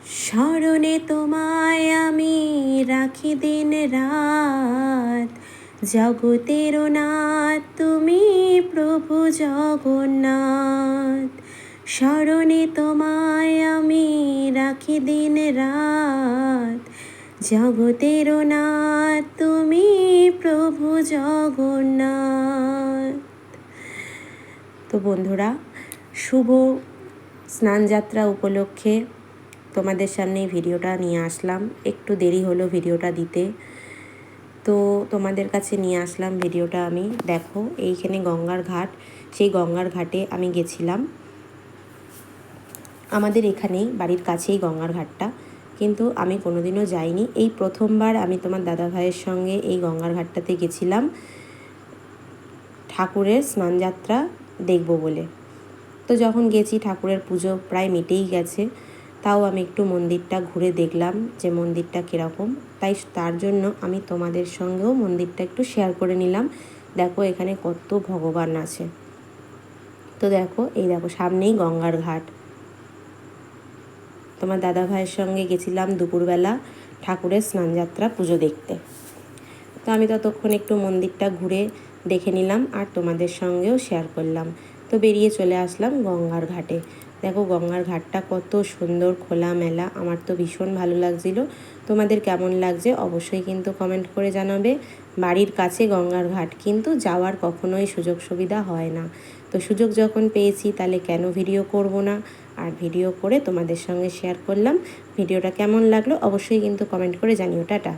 স্মরণে তোমায় আমি রাখি দিন রাত, জগতের নাথ তুমি প্রভু জগন্নাথ। স্মরণে তোমায় আমি রাখি দিন রাত, জগতের নাথ তুমি প্রভু জগন্নাথ। তো বন্ধুরা, শুভ স্নানযাত্রা উপলক্ষে তোমাদের সামনে ভিডিওটা নিয়ে আসলাম। একটু দেরি হলো ভিডিওটা দিতে, তো তোমাদের কাছে নিয়ে আসলাম ভিডিওটা আমি। দেখো, এইখানে গঙ্গার ঘাট, সেই গঙ্গার ঘাটে আমি গেছিলাম। আমাদের এখানেই বাড়ির কাছেই গঙ্গার ঘাটটা, কিন্তু আমি কোনোদিনও যাইনি। এই প্রথমবার আমি তোমার দাদা ভাইয়ের সঙ্গে এই গঙ্গার ঘাটটাতে গেছিলাম ঠাকুরের স্নানযাত্রা দেখব বলে। তো যখন গেছি, ঠাকুরের পুজো প্রায় মিটেই গেছে, তাও আমি একটু মন্দিরটা ঘুরে দেখলাম যে মন্দিরটা কীরকম। তাই তার জন্য আমি তোমাদের সঙ্গেও মন্দিরটা একটু শেয়ার করে নিলাম। দেখো এখানে কত ভগবান আছে। তো দেখো, এই দেখো সামনেই গঙ্গার ঘাট। তোমার দাদা ভাইয়ের সঙ্গে গেছিলাম দুপুরবেলা ঠাকুরের স্নানযাত্রা পুজো দেখতে। তো আমি ততক্ষণ একটু মন্দিরটা ঘুরে দেখে নিলাম আর তোমাদের সঙ্গেও শেয়ার করলাম। তো বেরিয়ে চলে আসলাম গঙ্গার ঘাটে। দেখো গঙ্গার ঘাটটা কত সুন্দর খোলামেলা, আমার তো ভীষণ ভালো লাগছিল। তোমাদের কেমন লাগছে অবশ্যই কিন্তু কমেন্ট করে জানাবে। বাড়ির কাছে গঙ্গার ঘাট, কিন্তু যাওয়ার কখনোই সুযোগ সুবিধা হয় না। তো সুযোগ যখন পেয়েছি তাহলে কেন ভিডিও করব না, আর ভিডিও করে তোমাদের সঙ্গে শেয়ার করলাম। ভিডিওটা কেমন লাগলো অবশ্যই কিন্তু কমেন্ট করে জানিও। টাটা।